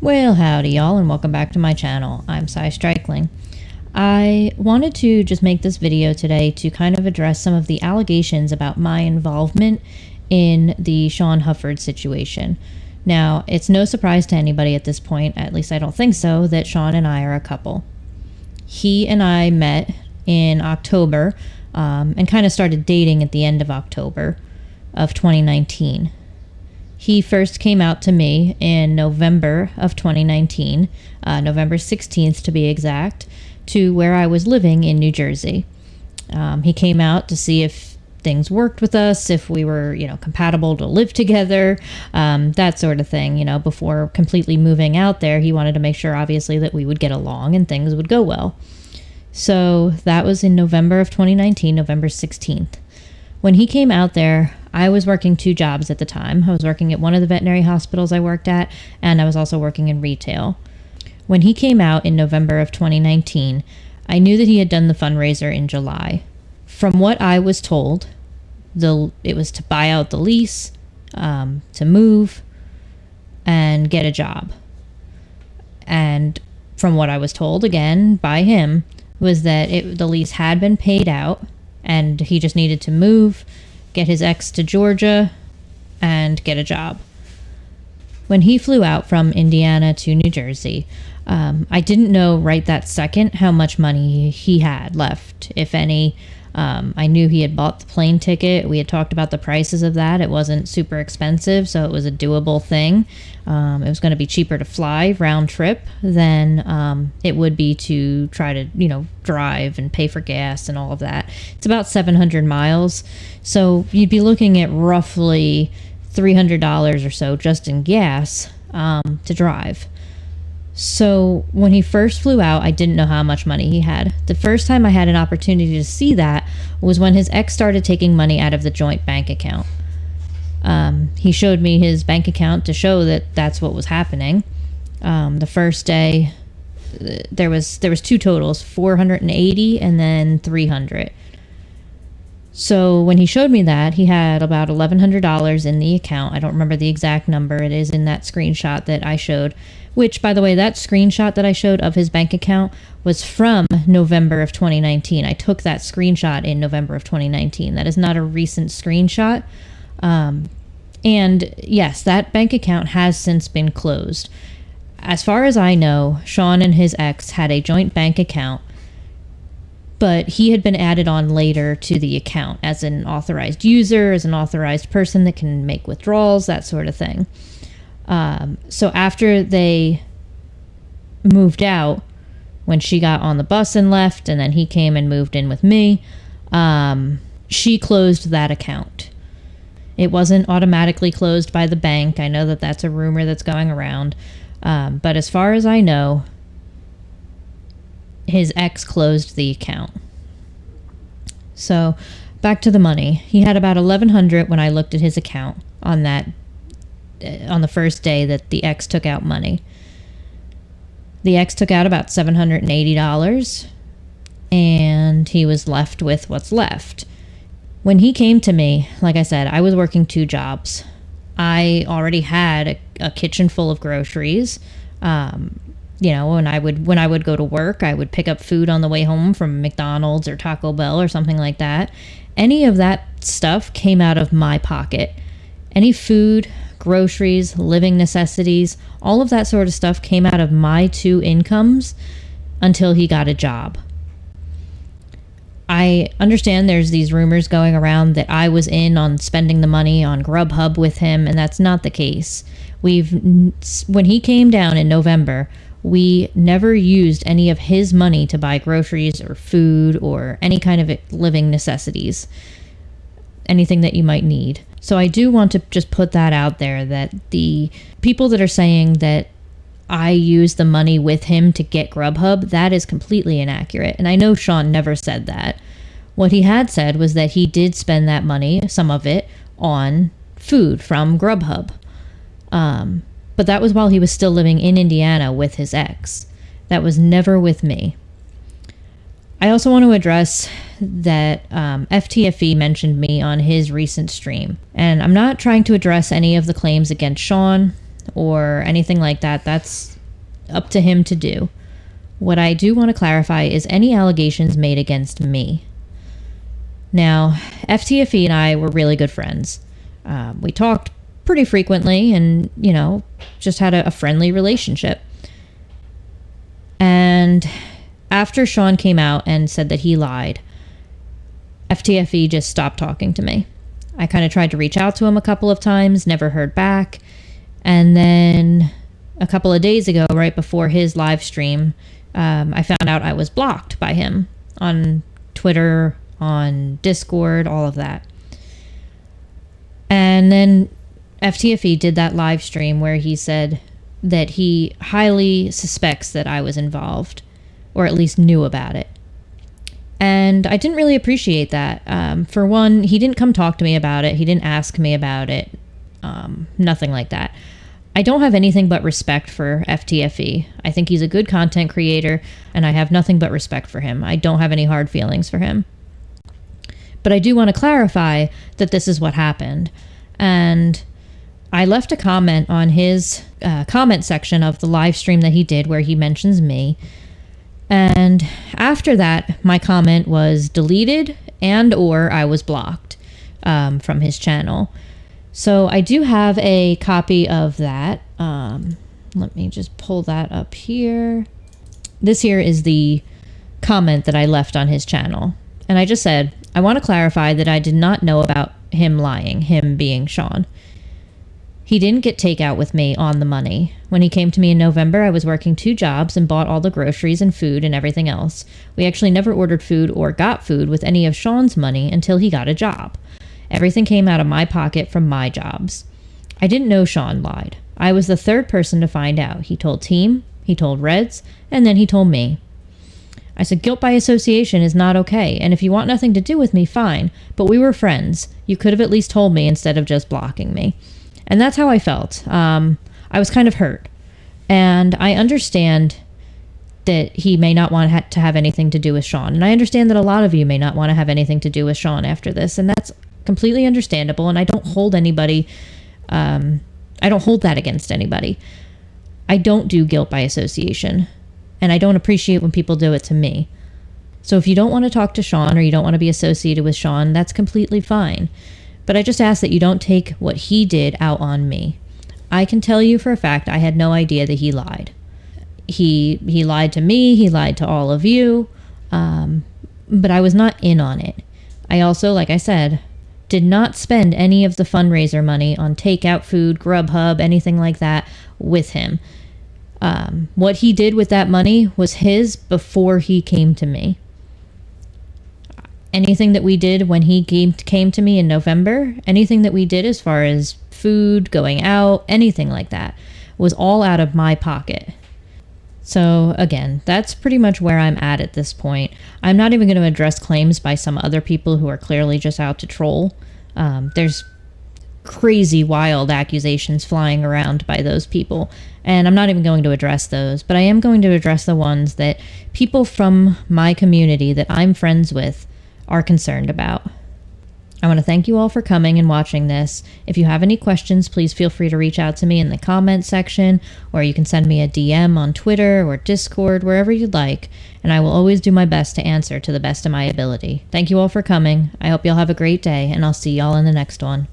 Well, howdy y'all, and welcome back to my channel. I'm Cy Strikeling. I wanted to just make this video today to kind of address some of the allegations about my involvement in the Shawn Hufford situation. Now, it's no surprise to anybody at this point, at least I don't think so, that Shawn and I are a couple. He and I met in October and kind of started dating at the end of October of 2019. He first came out to me in November of 2019, November 16th to be exact, to where I was living in New Jersey. He came out to see if things worked with us, if we were, compatible to live together, that sort of thing. Before completely moving out there, he wanted to make sure, obviously, that we would get along and things would go well. So that was in November of 2019, November 16th. When he came out there, I was working two jobs at the time. I was working at one of the veterinary hospitals I worked at, and I was also working in retail. When he came out in November of 2019, I knew that he had done the fundraiser in July. From what I was told, it was to buy out the lease, to move, and get a job. And from what I was told, again, by him, was that the lease had been paid out, and he just needed to move, get his ex to Georgia, and get a job. When he flew out from Indiana to New Jersey, I didn't know right that second how much money he had left, if any. I knew he had bought the plane ticket. We had talked about the prices of that. It wasn't super expensive, so it was a doable thing. It was going to be cheaper to fly round trip than it would be to try to, drive and pay for gas and all of that. It's about 700 miles, so you'd be looking at roughly $300 or so just in gas to drive. So when he first flew out, I didn't know how much money he had. The first time I had an opportunity to see that was when his ex started taking money out of the joint bank account. He showed me his bank account to show that that's what was happening. The first day, there was two totals, 480 and then 300. So when he showed me that, he had about $1,100 in the account. I don't remember the exact number. It is in that screenshot that I showed, which, by the way, that screenshot that I showed of his bank account was from November of 2019. I took that screenshot in November of 2019. That is not a recent screenshot. And yes, that bank account has since been closed. As far as I know, Shawn and his ex had a joint bank account, but he had been added on later to the account as an authorized user, as an authorized person that can make withdrawals, that sort of thing. So after they moved out, when she got on the bus and left, and then he came and moved in with me, she closed that account. It wasn't automatically closed by the bank. I know that that's a rumor that's going around. But as far as I know, his ex closed the account. So back to the money. He had about $1,100 when I looked at his account on the first day that the ex took out money. The ex took out about $780, and he was left with what's left. When he came to me, like I said, I was working two jobs. I already had a kitchen full of groceries. When I would go to work, I would pick up food on the way home from McDonald's or Taco Bell or something like that. Any of that stuff came out of my pocket. Any food, groceries, living necessities, all of that sort of stuff came out of my two incomes until he got a job. I understand there's these rumors going around that I was in on spending the money on Grubhub with him, and that's not the case. When he came down in November, we never used any of his money to buy groceries or food or any kind of living necessities, anything that you might need. So I do want to just put that out there, that the people that are saying that I used the money with him to get Grubhub, that is completely inaccurate. And I know Shawn never said that. What he had said was that he did spend that money, some of it, on food from Grubhub. But that was while he was still living in Indiana with his ex. That was never with me. I also want to address that FTFE mentioned me on his recent stream. And I'm not trying to address any of the claims against Shawn or anything like that. That's up to him to do. What I do want to clarify is any allegations made against me. Now, FTFE and I were really good friends. We talked pretty frequently and, just had a friendly relationship. And after Shawn came out and said that he lied, FTFE just stopped talking to me. I kind of tried to reach out to him a couple of times, never heard back. And then a couple of days ago, right before his live stream, I found out I was blocked by him on Twitter, on Discord, all of that. And then FTFE did that live stream where he said that he highly suspects that I was involved, or at least knew about it. And I didn't really appreciate that. For one, he didn't come talk to me about it. He didn't ask me about it. Nothing like that. I don't have anything but respect for FTFE. I think he's a good content creator, and I have nothing but respect for him. I don't have any hard feelings for him. But I do want to clarify that this is what happened. And I left a comment on his comment section of the live stream that he did where he mentions me. And after that, my comment was deleted and or I was blocked from his channel. So I do have a copy of that. Let me just pull that up here. This here is the comment that I left on his channel. And I just said, I want to clarify that I did not know about him lying, him being Shawn. He didn't get takeout with me on the money. When he came to me in November, I was working 2 jobs and bought all the groceries and food and everything else. We actually never ordered food or got food with any of Shawn's money until he got a job. Everything came out of my pocket from my jobs. I didn't know Shawn lied. I was the 3rd person to find out. He told Team, he told Reds, and then he told me. I said, guilt by association is not okay, and if you want nothing to do with me, fine, but we were friends. You could have at least told me instead of just blocking me. And that's how I felt. I was kind of hurt. And I understand that he may not want to have anything to do with Shawn. And I understand that a lot of you may not want to have anything to do with Shawn after this. And that's completely understandable. And I don't hold anybody, I don't hold that against anybody. I don't do guilt by association. And I don't appreciate when people do it to me. So if you don't want to talk to Shawn or you don't want to be associated with Shawn, that's completely fine. But I just ask that you don't take what he did out on me. I can tell you for a fact I had no idea that he lied. He lied to me, he lied to all of you, but I was not in on it. I also, like I said, did not spend any of the fundraiser money on takeout food, Grubhub, anything like that with him. What he did with that money was his before he came to me. Anything that we did when he came to me in November, anything that we did as far as food, going out, anything like that, was all out of my pocket. So again, that's pretty much where I'm at this point. I'm not even going to address claims by some other people who are clearly just out to troll. There's crazy, wild accusations flying around by those people, and I'm not even going to address those, but I am going to address the ones that people from my community that I'm friends with are concerned about. I want to thank you all for coming and watching this. If you have any questions, please feel free to reach out to me in the comment section, or you can send me a DM on Twitter or Discord, wherever you'd like, and I will always do my best to answer to the best of my ability. Thank you all for coming. I hope y'all have a great day, and I'll see y'all in the next one.